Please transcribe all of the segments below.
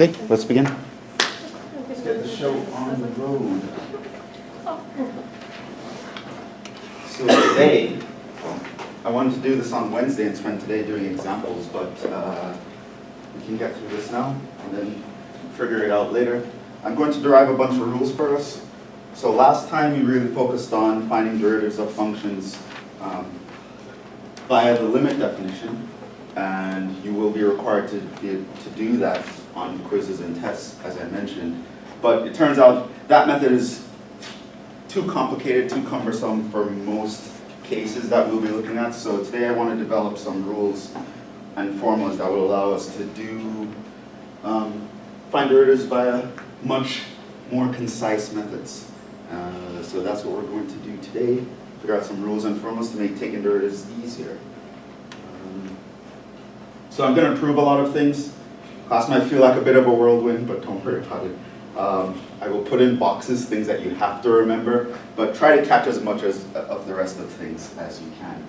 Okay, let's begin. Let's get the show on the road. So today, I wanted to do this on Wednesday and spend today doing examples, but we can get through this now and then figure it out later. I'm going to derive a bunch of rules for us. So last time we really focused on finding derivatives of functions via the limit definition, and you will be required to do that on quizzes and tests, as I mentioned. But it turns out that method is too complicated, too cumbersome for most cases that we'll be looking at. So today I want to develop some rules and formulas that will allow us to do find derivatives via much more concise methods. So that's what we're going to do today. Figure out some rules and formulas to make taking derivatives easier. So I'm going to prove a lot of things. Class might feel like a bit of a whirlwind, but don't worry about it. I will put in boxes things that you have to remember, but try to catch as much of the rest of things as you can.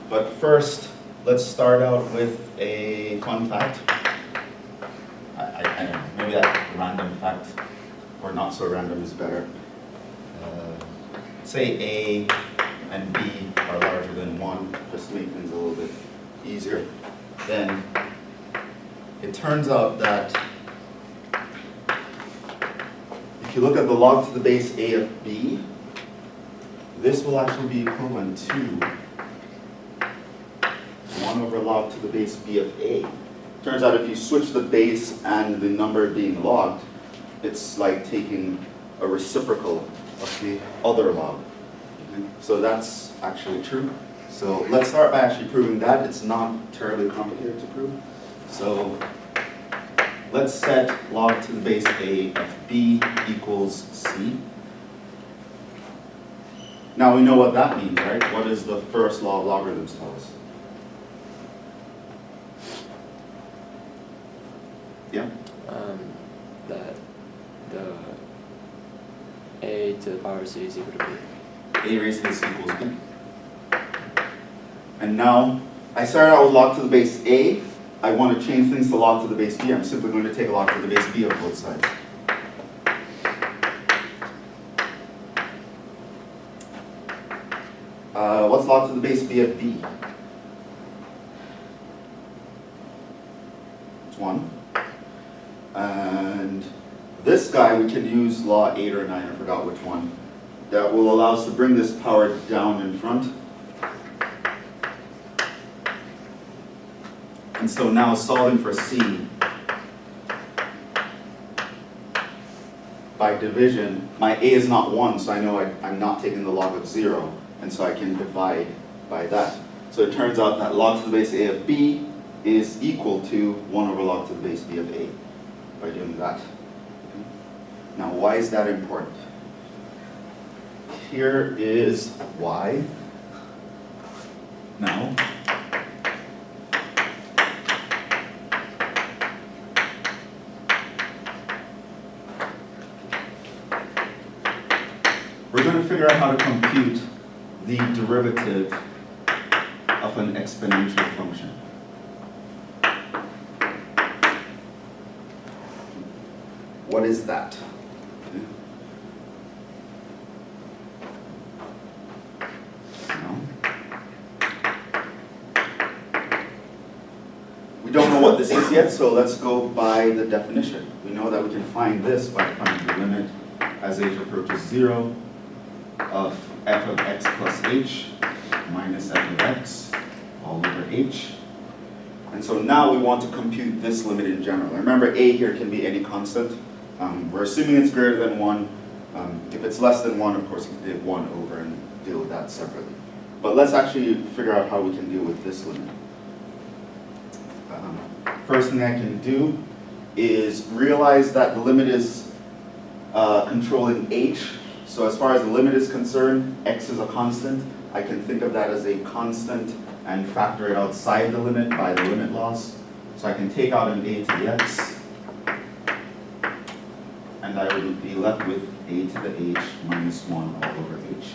But first, let's start out with a fun fact. I don't know, maybe that random fact, or not so random, is better. Say A and B are larger than 1, just to make things a little bit easier. Then it turns out that if you look at the log to the base A of B, this will actually be equivalent to 1 over log to the base B of A. Turns out if you switch the base and the number being logged, it's like taking a reciprocal of the other log. Okay? So that's actually true. So let's start by actually proving that. It's not terribly complicated to prove. So let's set log to the base A of B equals C. Now we know what that means, right? What does the first law of logarithms tell us? Yeah? That the A to the power C is equal to B. A raised to the C equals B. And now, I started out with log to the base A. I want to change things to log to the base B. I'm simply going to take log to the base B of both sides. What's log to the base B of B? It's 1. And this guy, we can use law 8 or 9, I forgot which one, that will allow us to bring this power down in front. And so now solving for C, by division, my A is not 1, so I know I'm not taking the log of 0, and so I can divide by that. So it turns out that log to the base A of B is equal to 1 over log to the base B of A by doing that. Okay. Now why is that important? Here is why. Now, we're going to figure out how to compute the derivative of an exponential function. What is that? No. We don't know what this is yet, so let's go by the definition. We know that we can find this by finding the limit as h approaches 0 of f of x plus h minus f of x all over h. And so now we want to compute this limit in general. Remember, a here can be any constant. We're assuming it's greater than 1. If it's less than 1, of course, we can take 1 over and deal with that separately. But let's actually figure out how we can deal with this limit. First thing I can do is realize that the limit is controlling h. So as far as the limit is concerned, x is a constant. I can think of that as a constant and factor it outside the limit by the limit laws. So I can take out an a to the x, and I would be left with a to the h minus 1 all over h.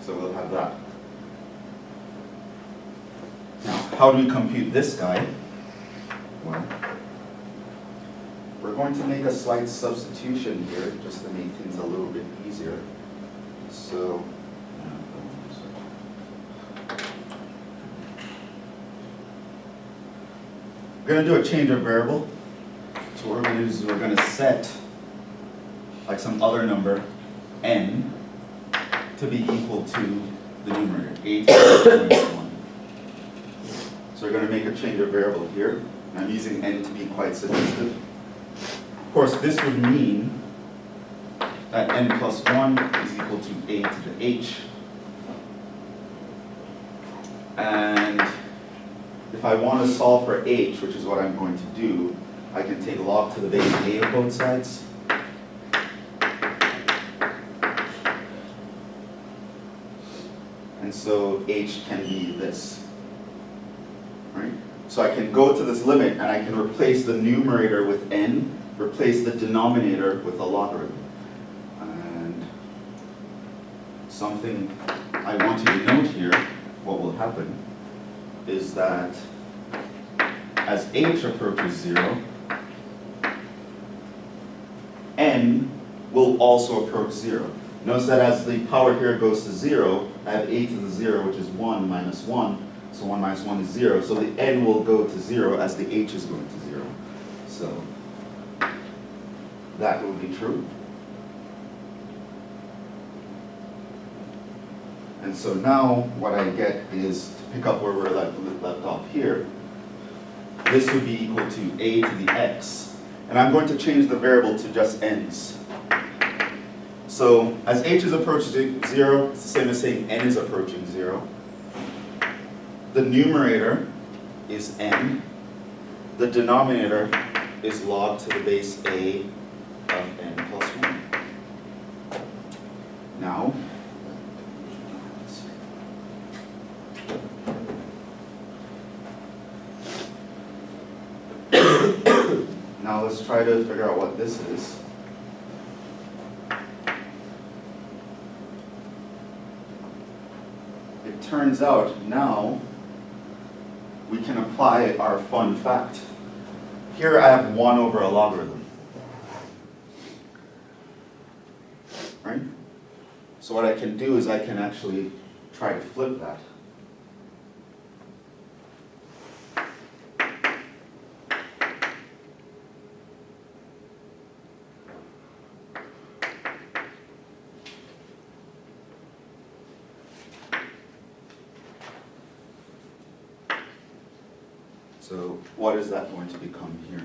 So we'll have that. Now, how do we compute this guy? Well, we're going to make a slight substitution here just to make things a little bit easier. So, we're going to do a change of variable. So what we're going to do is we're going to set like some other number, n, to be equal to the numerator, 8 minus 1. So we're going to make a change of variable here. And I'm using n to be quite suggestive. Of course, this would mean that n plus 1 is equal to a to the h. And if I want to solve for h, which is what I'm going to do, I can take log to the base a of both sides. And so h can be this, right? So I can go to this limit and I can replace the numerator with n, replace the denominator with a logarithm. And something I want you to note here, what will happen, is that as h approaches 0, n will also approach 0. Notice that as the power here goes to 0, I have a to the 0, which is 1 minus 1. So 1 minus 1 is 0. So the n will go to 0 as the h is going to 0. So that will be true. And so now what I get is, to pick up where we're left off here, this would be equal to a to the x. And I'm going to change the variable to just n's. So as h is approaching 0, it's the same as saying n is approaching 0. The numerator is n. The denominator is log to the base a of n plus 1. Now, let's try to figure out what this is. It turns out now we can apply our fun fact. Here I have 1 over a logarithm. Right? So what I can do is I can actually try to flip that. So what is that going to become here?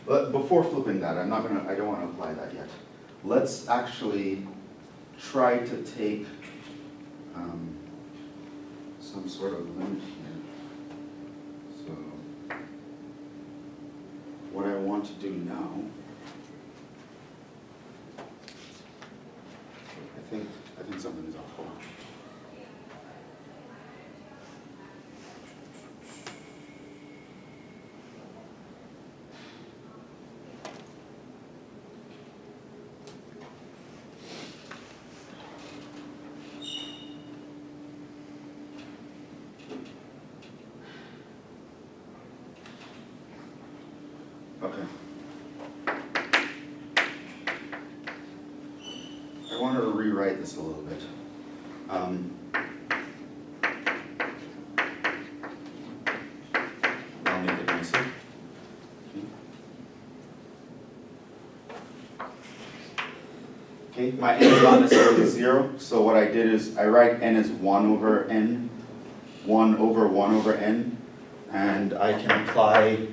But before flipping that, I don't want to apply that yet. Let's actually try to take some sort of limit here. So what I want to do now, I think something is off. Hold on. Okay. I wanted to rewrite this a little bit. I'll make it nicer. Okay, my n is not necessarily 0, so what I did is I write n as 1 over n, 1 over 1 over n, and I can apply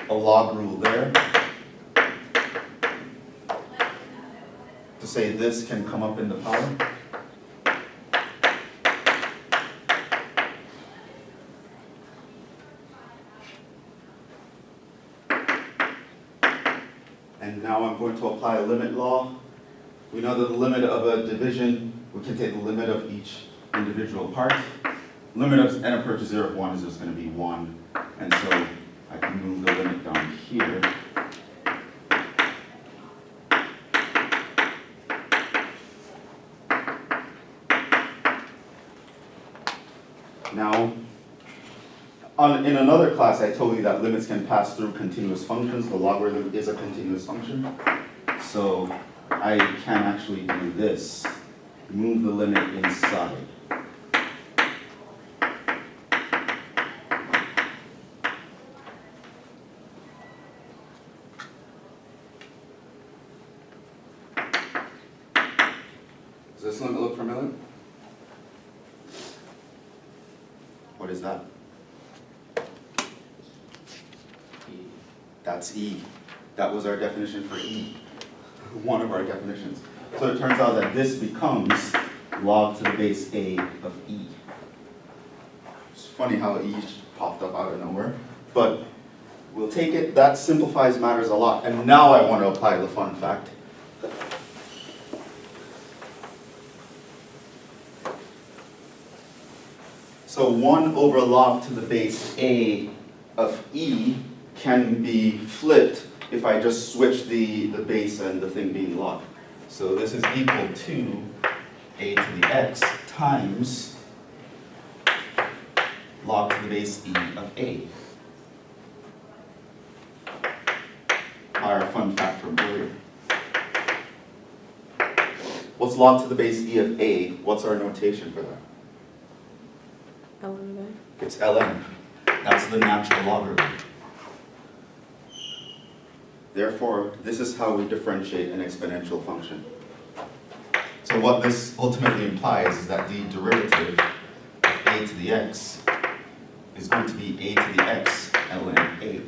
a log rule there to say this can come up in the power. And now I'm going to apply a limit law, We know that the limit of a division, we can take the limit of each individual part. Limit of n approaches 0 of 1 is just going to be 1. And so I can move the limit down here. Now, in another class, I told you that limits can pass through continuous functions. The logarithm is a continuous function. So I can actually do this, move the limit inside. Does this limit look familiar? What is that? That's E. That was our definition for E. One of our definitions. So it turns out that this becomes log to the base A of E. It's funny how E popped up out of nowhere, but we'll take it. That simplifies matters a lot. And now I want to apply the fun fact. So 1 over log to the base A of E can be flipped if I just switch the base and the thing being log. So this is equal to A to the x times log to the base E of A. Our fun fact from earlier. What's log to the base E of A? What's our notation for that? ln. It's ln. That's the natural logarithm. Therefore, this is how we differentiate an exponential function. So what this ultimately implies is that the derivative of a to the x is going to be a to the x ln a.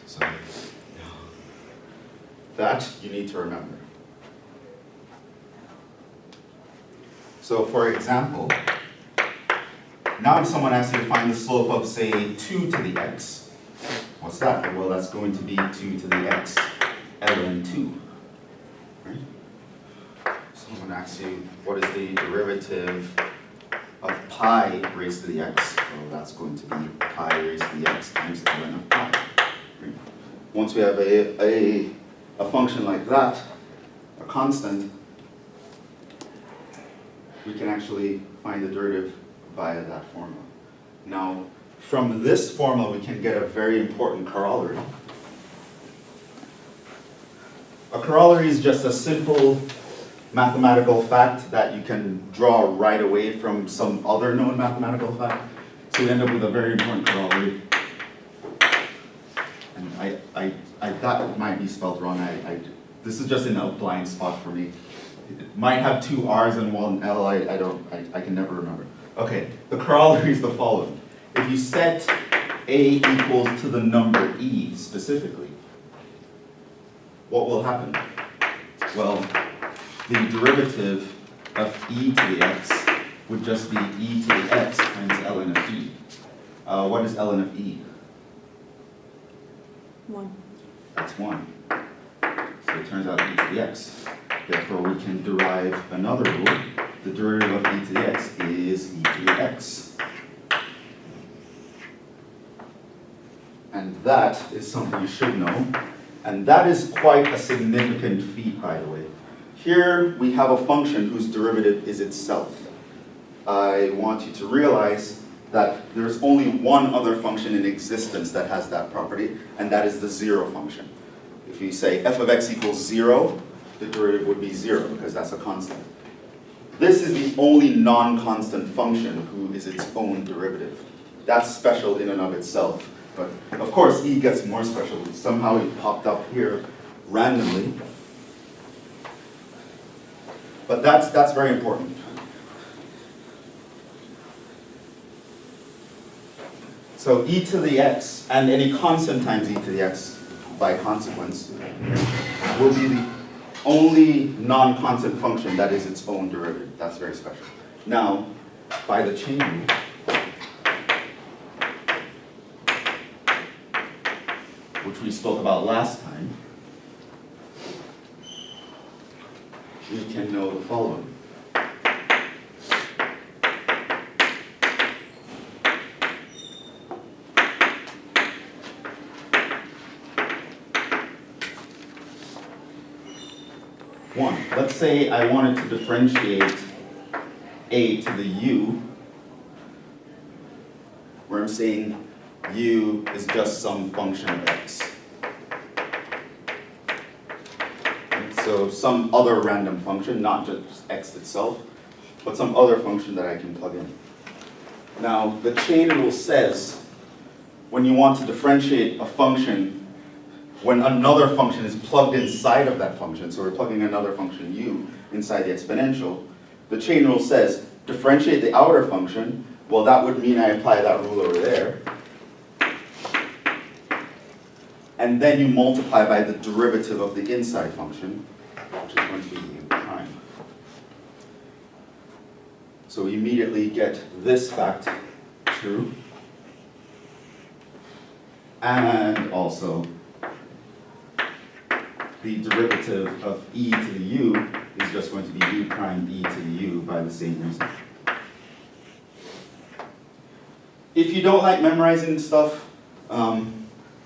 So that you need to remember. So for example, now if someone asks you to find the slope of, say, 2 to the x, what's that? Well, that's going to be 2 to the x ln 2. Right? Someone asks you, what is the derivative of pi raised to the x? Well, that's going to be pi raised to the x times ln of pi. Right? Once we have a function like that, a constant, we can actually find the derivative via that formula. Now, from this formula, we can get a very important corollary. A corollary is just a simple mathematical fact that you can draw right away from some other known mathematical fact. So we end up with a very important corollary. And that might be spelled wrong. This is just in a blind spot for me. It might have 2 R's and 1 L. I can never remember. Okay, the corollary is the following. If you set A equals to the number E specifically, what will happen? Well, the derivative of E to the x would just be E to the x times ln of E. What is ln of E? 1. That's 1. So it turns out E to the x. Therefore, we can derive another rule. The derivative of E to the x is E to the x. And that is something you should know. And that is quite a significant feat, by the way. Here we have a function whose derivative is itself. I want you to realize that there's only one other function in existence that has that property, and that is the 0 function. If you say f of x equals 0, the derivative would be 0 because that's a constant. This is the only non-constant function who is its own derivative. That's special in and of itself. But of course, E gets more special. Somehow it popped up here randomly. But that's very important. So E to the x, and any constant times E to the x by consequence, will be the only non-constant function that is its own derivative. That's very special. Now, by the chain rule, which we spoke about last time, we can know the following. One, let's say I wanted to differentiate a to the u, where I'm saying u is just some function of x. So some other random function, not just x itself, but some other function that I can plug in. Now, the chain rule says when you want to differentiate a function, when another function is plugged inside of that function, so we're plugging another function u inside the exponential, the chain rule says differentiate the outer function. Well, that would mean I apply that rule over there. And then you multiply by the derivative of the inside function, which is going to be u prime. So we immediately get this fact true. And also, the derivative of e to the u is just going to be u prime e to the u by the same reason. If you don't like memorizing stuff,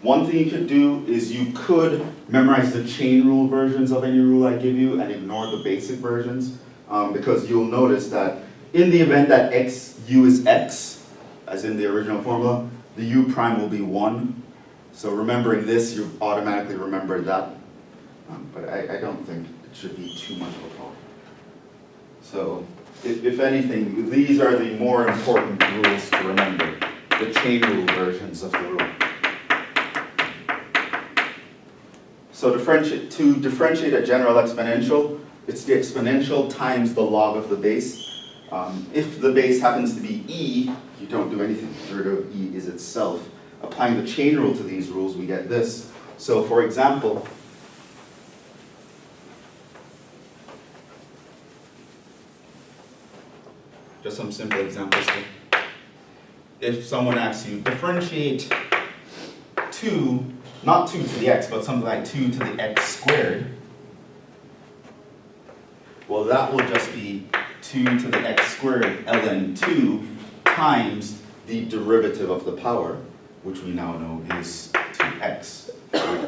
one thing you could do is you could memorize the chain rule versions of any rule I give you and ignore the basic versions, because you'll notice that in the event that u is x, as in the original formula, the u prime will be 1. So remembering this, you automatically remember that. But I don't think it should be too much of a problem. So if anything, these are the more important rules to remember, the chain rule versions of the rule. So to differentiate a general exponential, it's the exponential times the log of the base. If the base happens to be e, you don't do anything. The derivative of e is itself. Applying the chain rule to these rules, we get this. So for example, just some simple examples here. If someone asks you, differentiate 2, not 2 to the x, but something like 2 to the x squared, well, that will just be 2 to the x squared ln 2 times the derivative of the power, which we now know is 2x.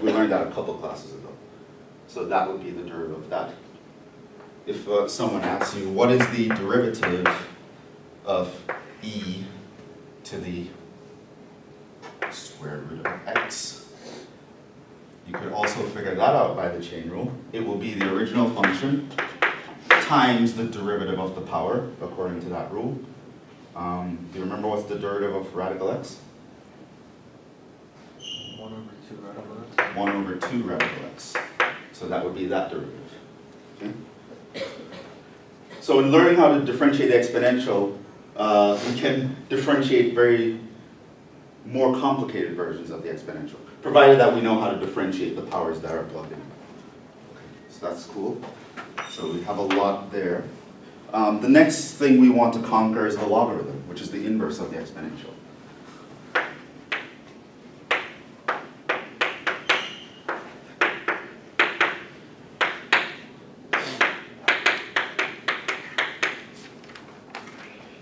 We learned that a couple classes ago. So that would be the derivative of that. If someone asks you, what is the derivative of e to the square root of x? You could also figure that out by the chain rule. It will be the original function times the derivative of the power, according to that rule. Do you remember what's the derivative of radical x? 1 over 2 radical x. 1 over 2 radical x. So that would be that derivative. Okay? So in learning how to differentiate the exponential, we can differentiate very more complicated versions of the exponential, provided that we know how to differentiate the powers that are plugged in. Okay, so that's cool. So we have a lot there. The next thing we want to conquer is the logarithm, which is the inverse of the exponential.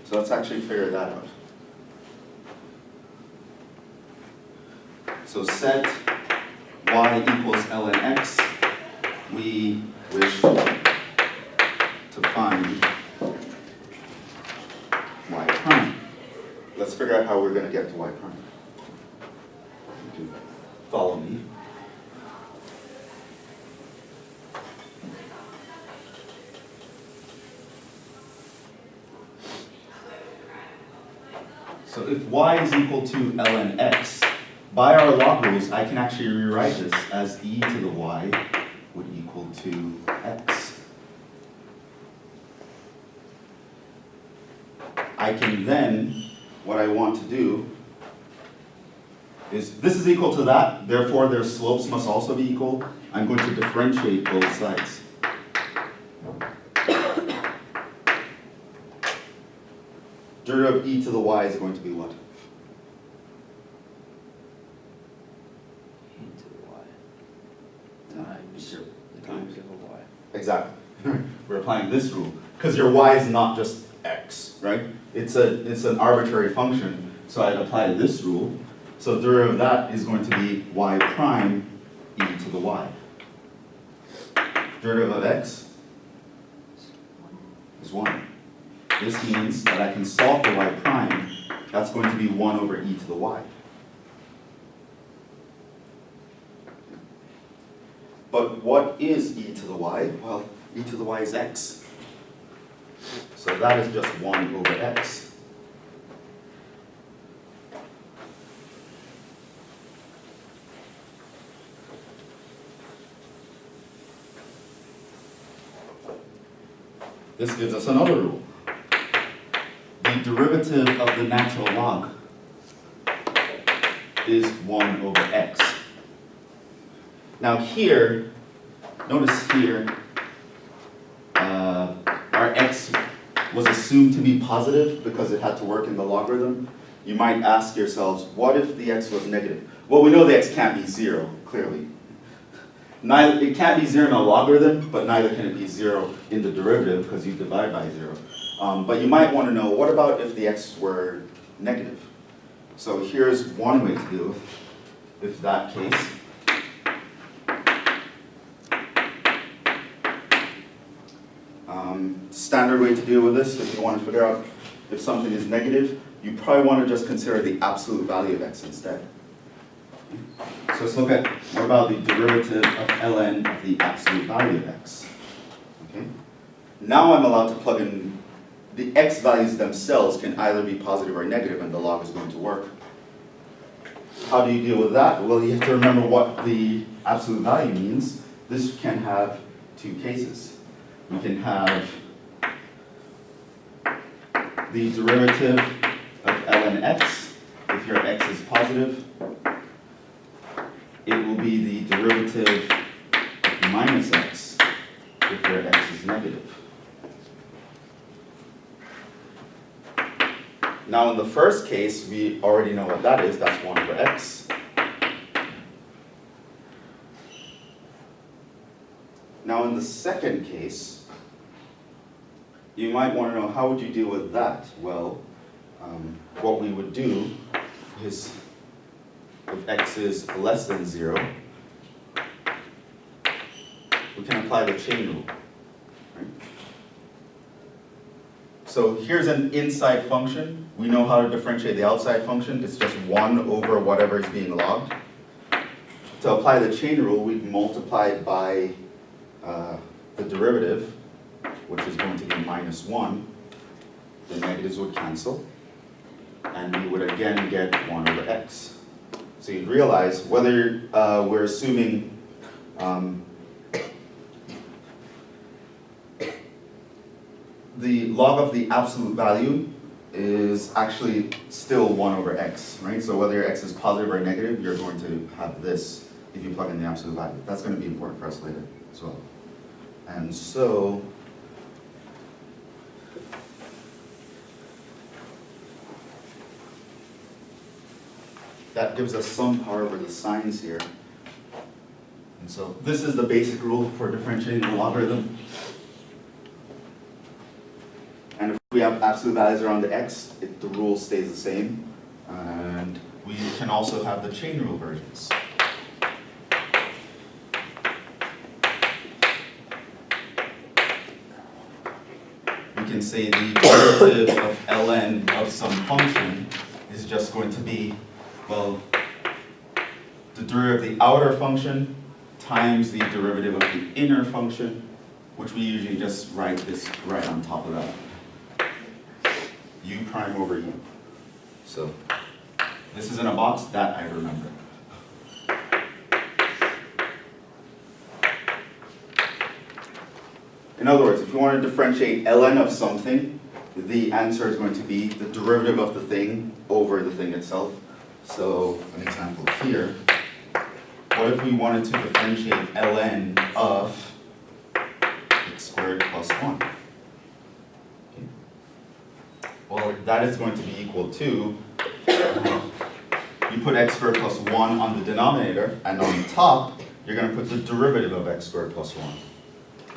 So let's actually figure that out. So set y equals ln x. We wish to find y prime. Let's figure out how we're going to get to y prime. You can follow me. So if y is equal to ln x, by our log rules, I can actually rewrite this as e to the y would equal to x. I can then, what I want to do is, this is equal to that, therefore their slopes must also be equal. I'm going to differentiate both sides. Derivative of e to the y is going to be what? E to the y times the derivative of y. Exactly. this rule, because your y is not just x, right? It's an arbitrary function, so I'd apply this rule. So derivative of that is going to be y prime e to the y. Derivative of x is 1. This means that I can solve for y prime. That's going to be 1 over e to the y. But what is e to the y? Well, e to the y is x. So that is just 1 over x. This gives us another rule. The derivative of the natural log is 1 over x. Now here, notice here, our x was assumed to be positive because it had to work in the logarithm. You might ask yourselves, what if the x was negative? Well, we know the x can't be 0, clearly. It can't be 0 in a logarithm, but neither can it be 0 in the derivative because you divide by 0. But you might want to know, what about if the x were negative? So here's one way to do it, if that case. Standard way to deal with this, if you want to figure out if something is negative, you probably want to just consider the absolute value of x instead. So let's look at what about the derivative of ln of the absolute value of x. Okay. Now I'm allowed to plug in the x values themselves can either be positive or negative, and the log is going to work. How do you deal with that? Well, you have to remember what the absolute value means. This can have two cases. We can have the derivative of ln x. If your x is positive, it will be the derivative of minus x if your x is negative. Now in the first case, we already know what that is. That's 1 over x. Now in the second case, you might want to know, how would you deal with that? Well, what we would do is, if x is less than 0, we can apply the chain rule. Right? So here's an inside function. We know how to differentiate the outside function. It's just 1 over whatever is being logged. To apply the chain rule, we multiply it by the derivative, which is going to be minus 1. The negatives would cancel. And we would again get 1 over x. So you'd realize whether we're assuming the log of the absolute value is actually still 1 over x, right? So whether your x is positive or negative, you're going to have this if you plug in the absolute value. That's going to be important for us later as well. And so that gives us some power over the signs here. And so this is the basic rule for differentiating the logarithm. And if we have absolute values around the x, the rule stays the same. And we can also have the chain rule versions. We can say the derivative of ln of some function is just going to be, well, the derivative of the outer function times the derivative of the inner function, which we usually just write this right on top of that. U prime over u. So this is in a box, that I remember. In other words, if you want to differentiate ln of something, the answer is going to be the derivative of the thing over the thing itself. So an example here, what if we wanted to differentiate ln of x squared plus 1? Okay. Well, that is going to be equal to, you put x squared plus 1 on the denominator, and on top, you're going to put the derivative of x squared plus 1.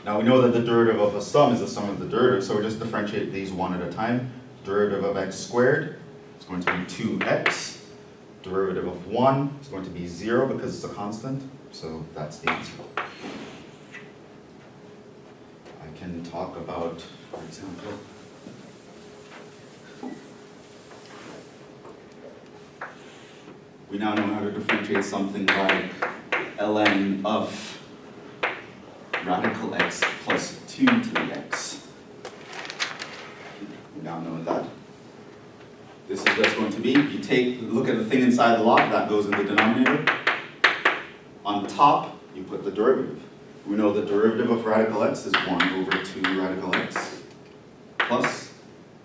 Now we know that the derivative of a sum is the sum of the derivatives, so we just differentiate these one at a time. Derivative of x squared is going to be 2x. Derivative of 1 is going to be 0 because it's a constant, so that's the answer. I can talk about, for example, we now know how to differentiate something like ln of radical x plus 2 to the x. We now know that. This is what's going to be. You look at the thing inside the log, that goes in the denominator. On top, you put the derivative. We know the derivative of radical x is 1 over 2 radical x. Plus,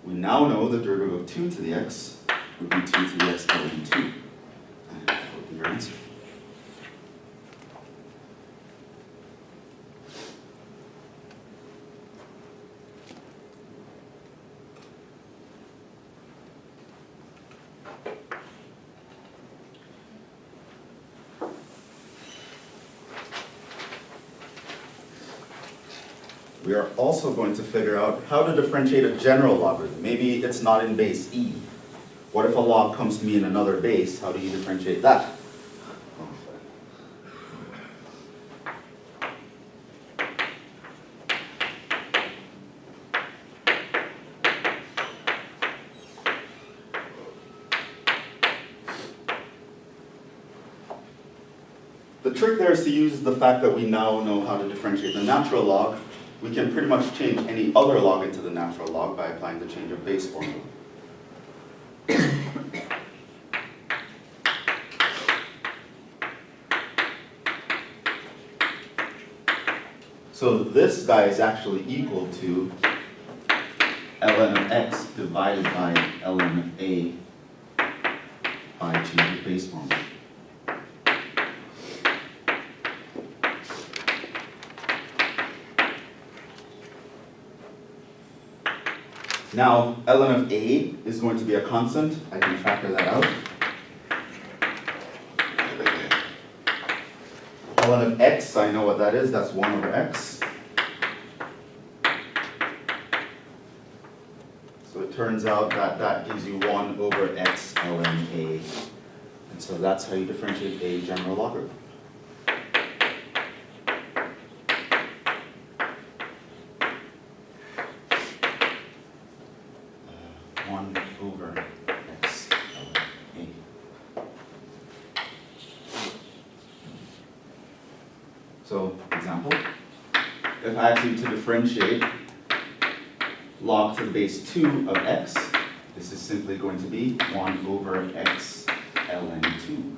we now know the derivative of 2 to the x would be 2 to the x ln 2. And that would be your answer. We are also going to figure out how to differentiate a general logarithm. Maybe it's not in base e. What if a log comes to me in another base? How do you differentiate that? The trick there is to use the fact that we now know how to differentiate the natural log. We can pretty much change any other log into the natural log by applying the change of base formula. So this guy is actually equal to ln of x divided by ln of a by change of base formula. Now, ln of a is going to be a constant. I can factor that out. Ln of x, I know what that is. That's 1 over x. So it turns out that that gives you 1 over x ln a. And so that's how you differentiate a general logarithm. 1 over x ln a. So, example, if I ask you to differentiate log to the base 2 of x, this is simply going to be 1 over x ln 2.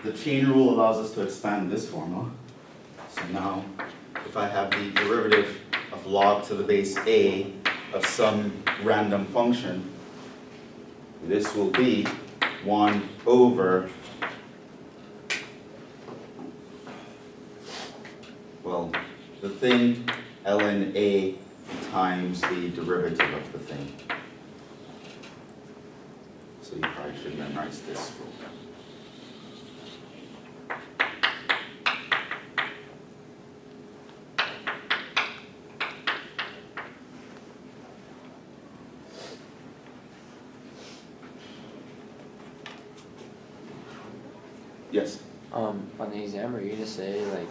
The chain rule allows us to expand this formula. So now, if I have the derivative of log to the base a of some random function, this will be 1 over, well, the thing ln a times the derivative of the thing. So you probably should memorize this rule. Yes? On the exam, are you gonna say like,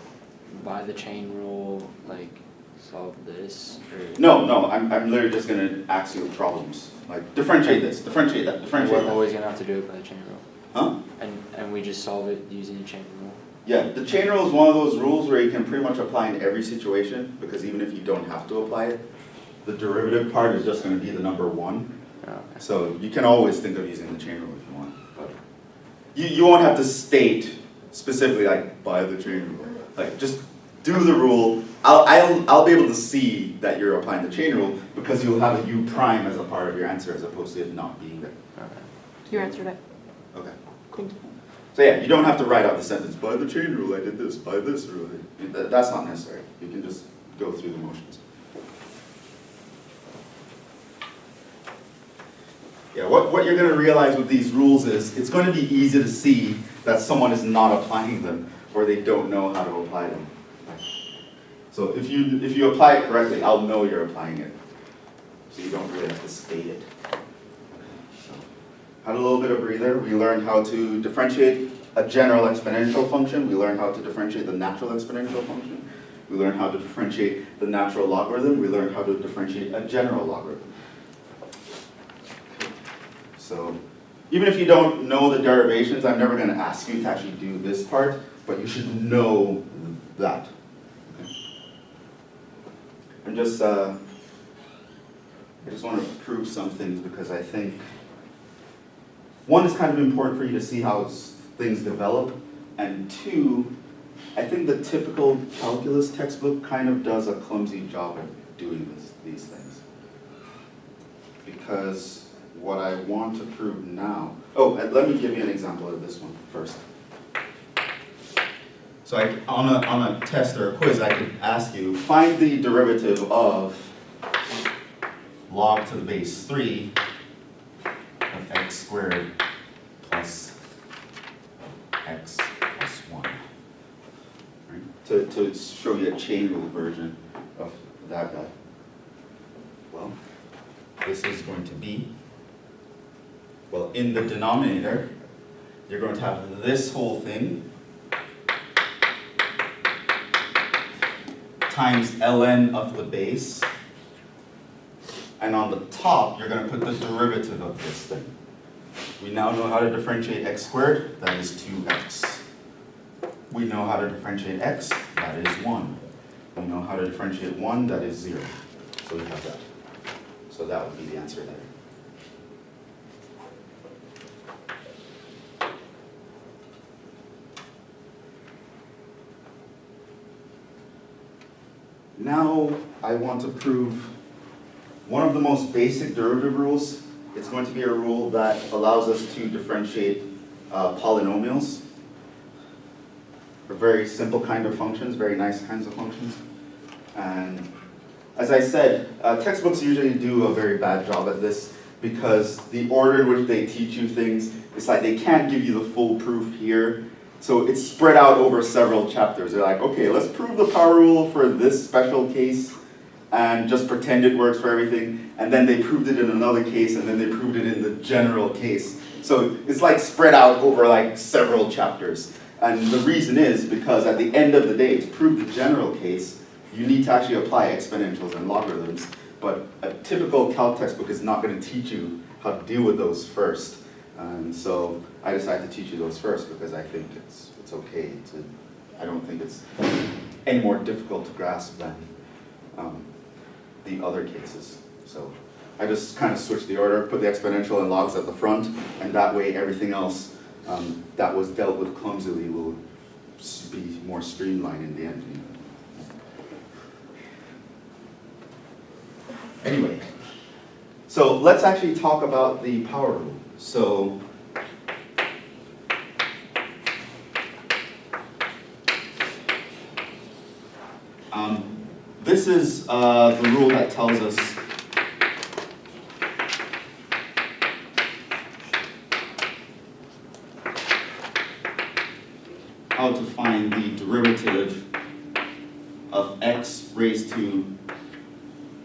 by the chain rule, like, solve this, or? No, I'm literally just gonna ask you problems. Like, differentiate this, differentiate that, differentiate We're that. always gonna have to do it by the chain rule. Huh? And we just solve it using the chain rule? Yeah, the chain rule is one of those rules where you can pretty much apply in every situation, because even if you don't have to apply it, the derivative part is just gonna be the number 1. Oh, okay. So you can always think of using the chain rule if you want. But you won't have to state specifically like by the chain rule. Like just do the rule. I'll be able to see that you're applying the chain rule because you'll have a u prime as a part of your answer as opposed to it not being there. Okay. You answered it. Okay. Thank you. So yeah, you don't have to write out the sentence, by the chain rule I did this, by this rule. That's not necessary. You can just go through the motions. Yeah, what you're going to realize with these rules is it's going to be easy to see that someone is not applying them or they don't know how to apply them. So if you apply it correctly, I'll know you're applying it. So you don't really have to state it. So, had a little bit of breather. We learned how to differentiate a general exponential function. We learned how to differentiate the natural exponential function. We learned how to differentiate the natural logarithm. We learned how to differentiate a general logarithm. So even if you don't know the derivations, I'm never going to ask you to actually do this part, but you should know that. Okay. And I just want to prove some things because I think, one, is kind of important for you to see how things develop, and two, I think the typical calculus textbook kind of does a clumsy job of doing these things. Because what I want to prove now, and let me give you an example of this one first. So on a test or a quiz, I could ask you, find the derivative of log to the base 3 of x squared plus x plus 1. Right? To show you a chain rule version of that guy. Well, this is going to be, well, in the denominator, you're going to have this whole thing times ln of the base, and on the top, you're going to put the derivative of this thing. We now know how to differentiate x squared, that is 2x. We know how to differentiate x, that is 1. We know how to differentiate 1, that is 0. So we have that. So that would be the answer there. Now I want to prove one of the most basic derivative rules. It's going to be a rule that allows us to differentiate polynomials. They're very simple kind of functions, very nice kinds of functions. And as I said, textbooks usually do a very bad job at this because the order in which they teach you things, it's like they can't give you the full proof here. So it's spread out over several chapters. They're like, okay, let's prove the power rule for this special case and just pretend it works for everything. And then they proved it in another case, and then they proved it in the general case. So it's like spread out over like several chapters. And the reason is because at the end of the day, to prove the general case, you need to actually apply exponentials and logarithms. But a typical calc textbook is not going to teach you how to deal with those first. And so I decided to teach you those first because I think it's okay to, I don't think it's any more difficult to grasp than the other cases. So I just kind of switched the order, put the exponential and logs at the front, and that way everything else that was dealt with clumsily will be more streamlined in the end. Anyway, so let's actually talk about the power rule. So this is the rule that tells us how to find the derivative of x raised to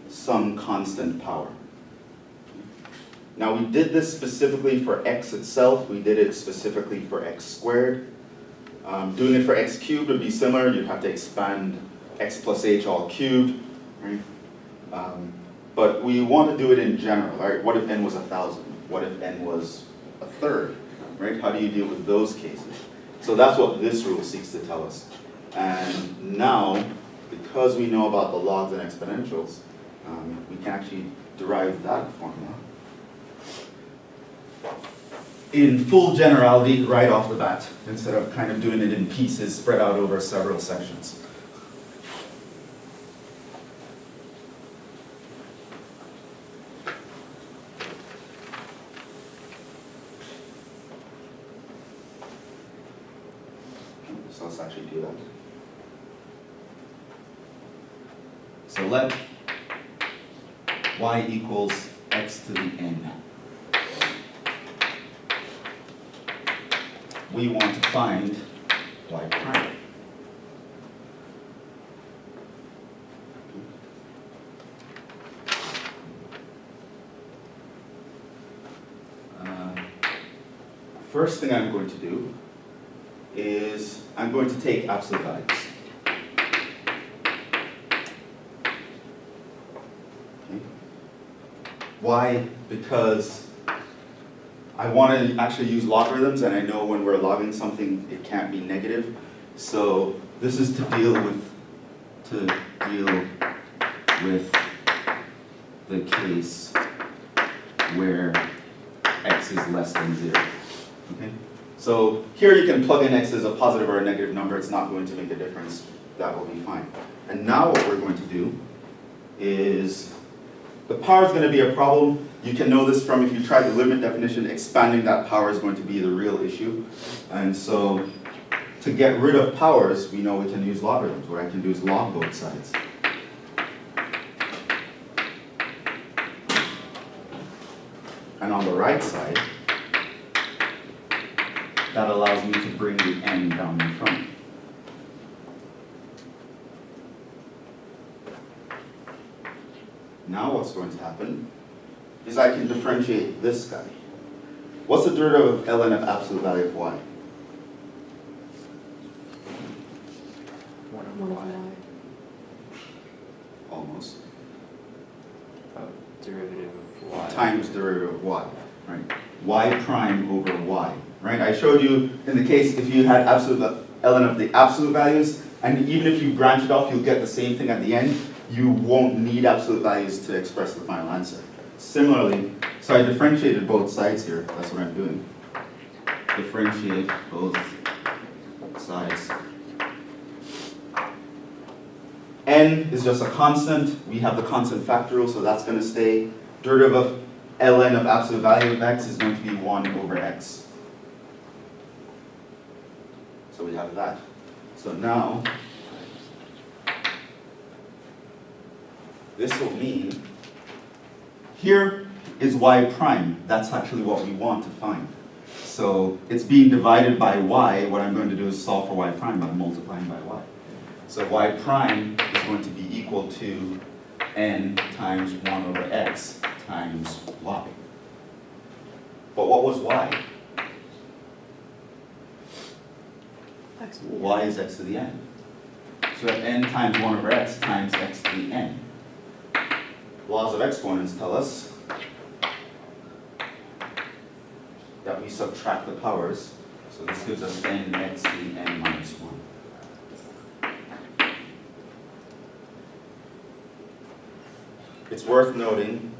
some constant power. Now we did this specifically for x itself. We did it specifically for x squared. Doing it for x cubed would be similar. You'd have to expand x plus h all cubed, right? But we want to do it in general, right? What if n was 1,000? What if n was 1/3, right? How do you deal with those cases? So that's what this rule seeks to tell us. And now, because we know about the logs and exponentials, we can actually derive that formula in full generality right off the bat, instead of kind of doing it in pieces spread out over several sections. So let's actually do that. So let y equals x to the n. we want to find y prime. First thing I'm going to do is I'm going to take absolute values. Okay. Why? Because I want to actually use logarithms, and I know when we're logging something, it can't be negative. So this is to deal with the case where x is less than 0. Okay? So here you can plug in x as a positive or a negative number. It's not going to make a difference. That will be fine. And now what we're going to do is, the power is going to be a problem. You can know this from, if you try the limit definition, expanding that power is going to be the real issue. And so to get rid of powers, we know we can use logarithms. What I can do is log both sides. And on the right side, that allows me to bring the n down in front. Now what's going to happen is I can differentiate this guy. What's the derivative of ln of absolute value of y? 1 One over of y. y. Almost. Derivative of y. Times derivative of y, right? Y prime over y, right? I showed you in the case if you had absolute ln of the absolute values, and even if you branch it off, you'll get the same thing at the end. You won't need absolute values to express the final answer. Similarly, so I differentiated both sides here. That's what I'm doing. Differentiate both sides. N is just a constant. We have the constant factor rule, so that's going to stay. Derivative of ln of absolute value of x is going to be 1 over x. So we have that. So now, this will mean, here is y prime. That's actually what we want to find. So it's being divided by y. What I'm going to do is solve for y prime by multiplying by y. So y prime is going to be equal to n times 1 over x times y. But what was y? X. Y is x to the n. So we have n times 1 over x times x to the n. Laws of exponents tell us that we subtract the powers. So this gives us n x to the n minus 1. It's worth noting,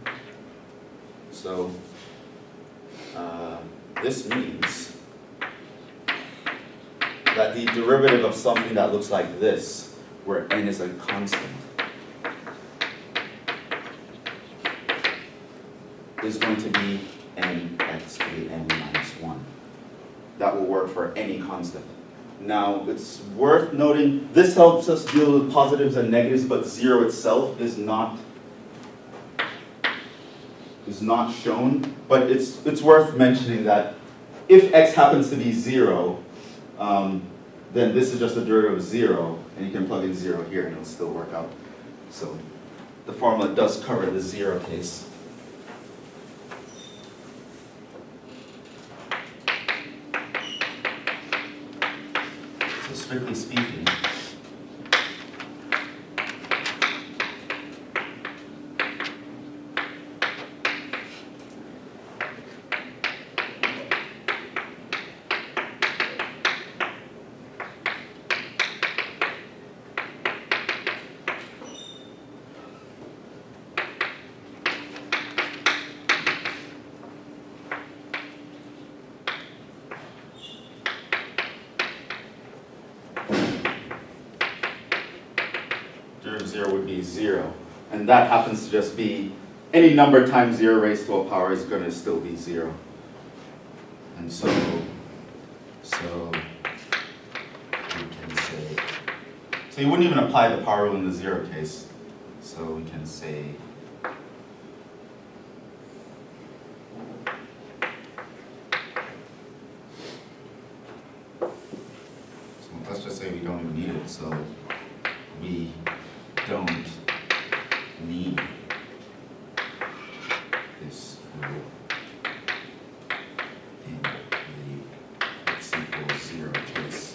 so this means that the derivative of something that looks like this, where n is a constant, is going to be nx to the n minus 1. That will work for any constant. Now, it's worth noting, this helps us deal with positives and negatives, but 0 itself is not shown. But it's worth mentioning that if x happens to be 0, then this is just the derivative of 0, and you can plug in 0 here and it'll still work out. So the formula does cover the 0 case. So strictly speaking, derivative of 0 would be 0. And that happens to just be any number times 0 raised to a power is going to still be 0. And so we can say, so you wouldn't even apply the power rule in the 0 case. So we can say let's just say we don't even need it, so we don't need this rule in the x equals 0 case.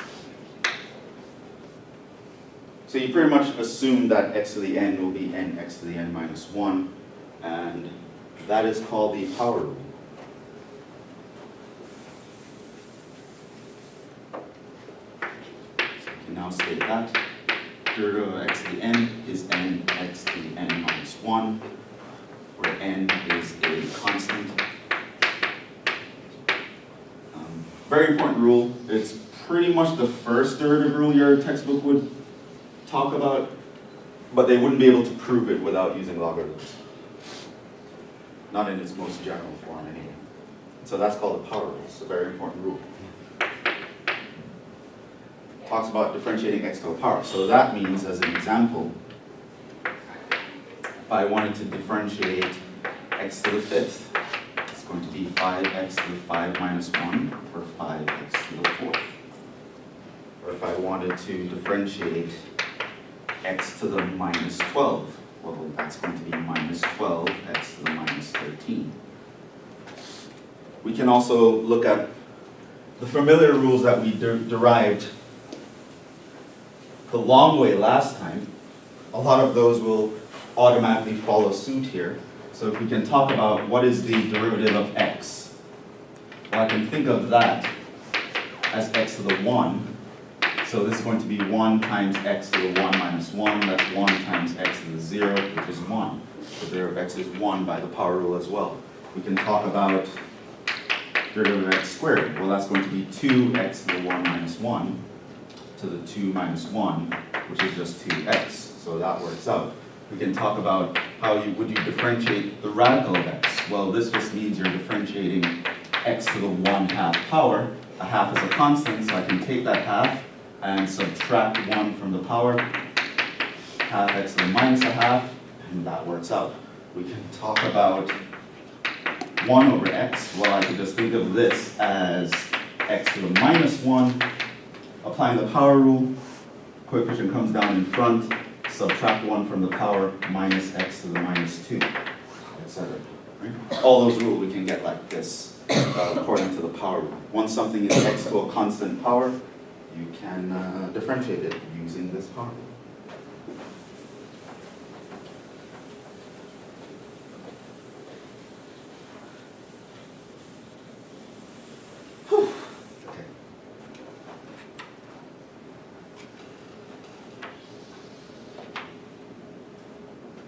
So you pretty much assume that x to the n will be n x to the n minus 1, and that is called the power rule. So you can now state that derivative of x to the n is n x to the n minus 1, where n is a constant. Very important rule. It's pretty much the first derivative rule your textbook would talk about, but they wouldn't be able to prove it without using logarithms. Not in its most general form anyway. So that's called the power rule. It's a very important rule. Talks about differentiating x to a power. So that means, as an example, if I wanted to differentiate x to the 5th, it's going to be 5x to the 5 minus 1, or 5x to the 4th. Or if I wanted to differentiate x to the minus 12, well, that's going to be minus 12 x to the minus 13. We can also look at the familiar rules that we derived the long way last time. A lot of those will automatically follow suit here. So if we can talk about what is the derivative of x, well, I can think of that as x to the 1. So this is going to be 1 times x to the 1 minus 1. That's 1 times x to the 0, which is 1. The derivative of x is 1 by the power rule as well. We can talk about derivative of x squared. Well, that's going to be 2x to the 1 minus 1 to the 2 minus 1, which is just 2x. So that works out. We can talk about how would you differentiate the radical of x. Well, this just means you're differentiating x to the 1/2 power. A half is a constant, so I can take that half and subtract 1 from the power, half x to the minus a half, and that works out. We can talk about 1 over x. Well, I could just think of this as x to the minus 1. Applying the power rule, coefficient comes down in front, subtract 1 from the power, minus x to the minus 2, etc. Right? All those rules we can get like this, according to the power rule. Once something is x to a constant power, you can differentiate it using this power rule. Okay.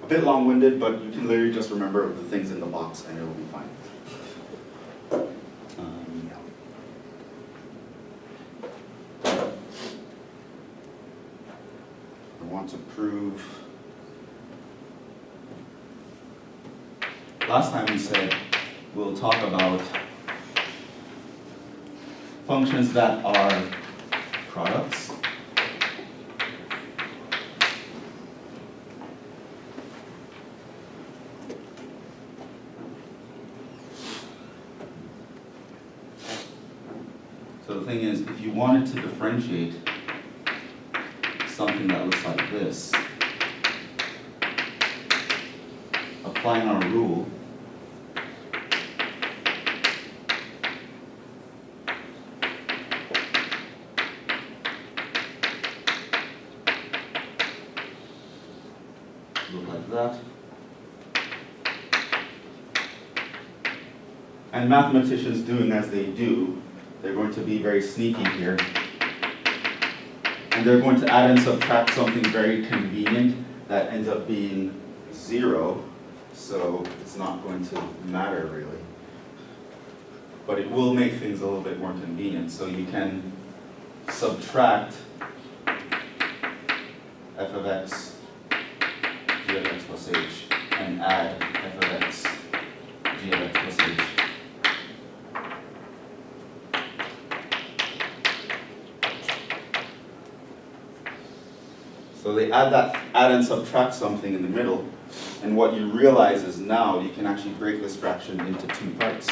A bit long-winded, but you can literally just remember the things in the box and it will be fine. I want to prove. Last time we said we'll talk about functions that are products. So the thing is, if you wanted to differentiate something that looks like this, applying our rule, look like that. And mathematicians doing as they do, they're going to be very sneaky here. And they're going to add and subtract something very convenient that ends up being 0, so it's not going to matter really. But it will make things a little bit more convenient. So you can subtract f of x, g of x plus h, and add f of x, g of x plus h. So they add and subtract something in the middle, and what you realize is now you can actually break this fraction into 2 parts.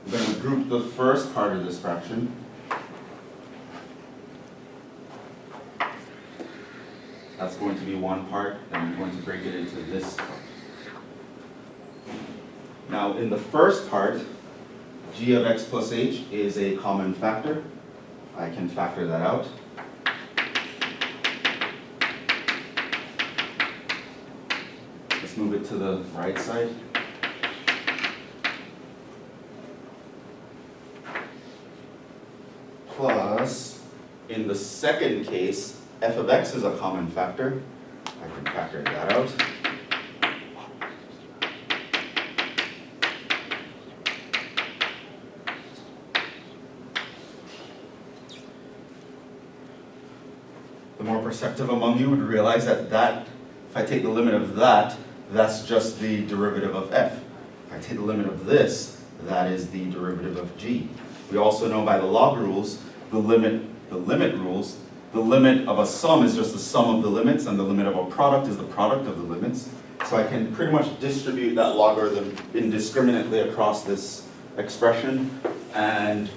I'm going to group the first part of this fraction. That's going to be one part, and I'm going to break it into this part. Now, in the first part, g of x plus h is a common factor. I can factor that out. Let's move it to the right side. Plus, in the second case, f of x is a common factor. I can factor that out. The more perceptive among you would realize that if I take the limit of that, that's just the derivative of f. If I take the limit of this, that is the derivative of g. We also know by the log rules, the limit rules, the limit of a sum is just the sum of the limits, and the limit of a product is the product of the limits. So I can pretty much distribute that logarithm indiscriminately across this expression, and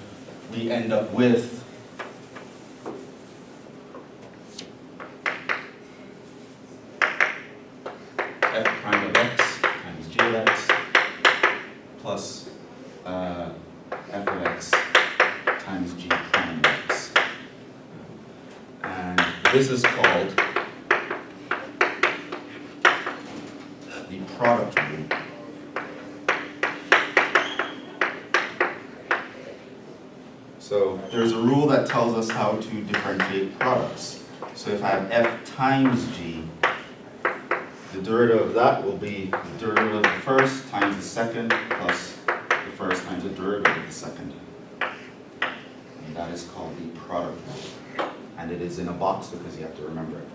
we end up with f prime of x times g of x plus f of x times g prime of x. And this is called the product rule. So there's a rule that tells us how to differentiate products. So if I have f times g, the derivative of that will be the derivative of the first times the second plus the first times the derivative of the second. And that is called the product rule. And it is in a box because you have to remember it.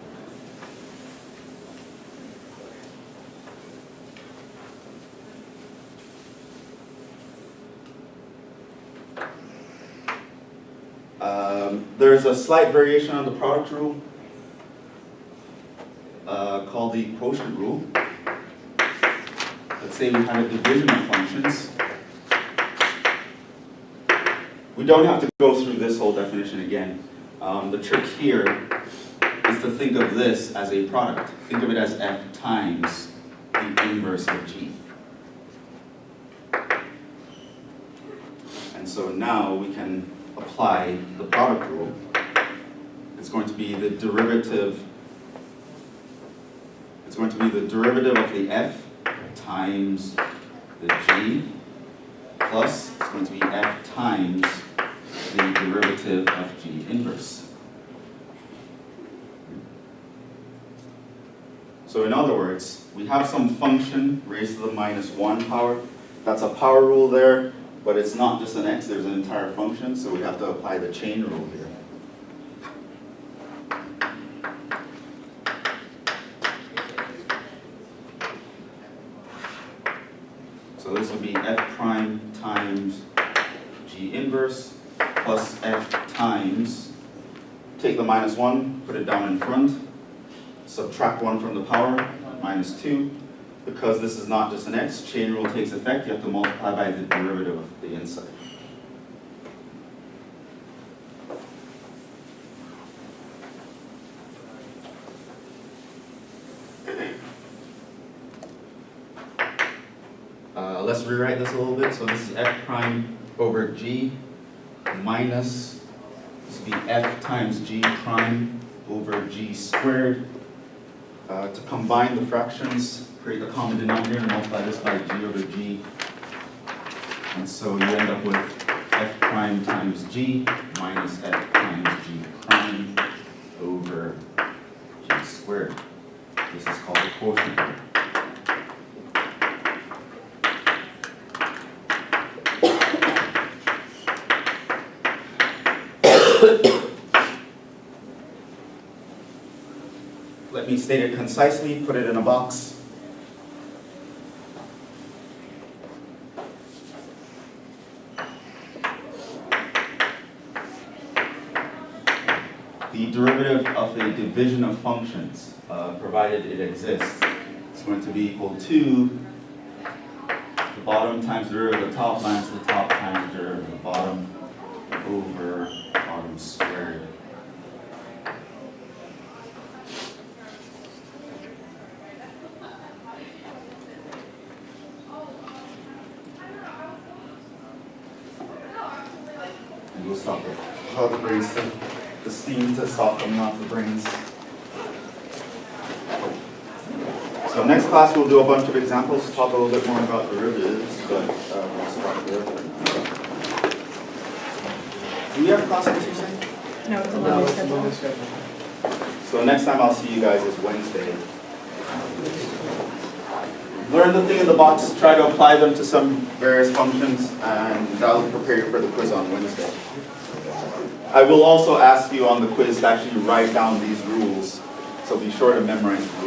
There's a slight variation on the product rule called the quotient rule. Let's say we had a division of functions. We don't have to go through this whole definition again. The trick here is to think of this as a product. Think of it as f times the inverse of g. And so now we can apply the product rule. It's going to be the derivative. It's going to be the derivative of the f times the g plus it's going to be f times the derivative of g inverse. So in other words, we have some function raised to the minus 1 power. That's a power rule there, but it's not just an x, there's an entire function, so we have to apply the chain rule here. So this will be f prime times g inverse plus f times, take the minus 1, put it down in front, subtract 1 from the power, minus 2. Because this is not just an x, chain rule takes effect, you have to multiply by the derivative of the inside. Let's rewrite this a little bit. So this is f prime over g minus, this will be f times g prime over g squared. To combine the fractions, create the common denominator and multiply this by g over g. And so you end up with f prime times g minus f times g prime over g squared. This is called the quotient rule. Let me state it concisely, put it in a box. The derivative of a division of functions, provided it exists, is going to be equal to the bottom times the derivative of the top minus the top times times the derivative of the bottom over bottom squared. And we'll stop it. Allow the brains to, the steam to stop coming off the brains. So next class we'll do a bunch of examples, talk a little bit more about derivatives, but we'll stop there for now. Do we have class on Tuesday? No, it's a No, Monday it's another schedule. schedule. So next time I'll see you guys is Wednesday. Learn the thing in the box, try to apply them to some various functions, and that'll prepare you for the quiz on Wednesday. I will also ask you on the quiz to actually write down these rules, so be sure to memorize them.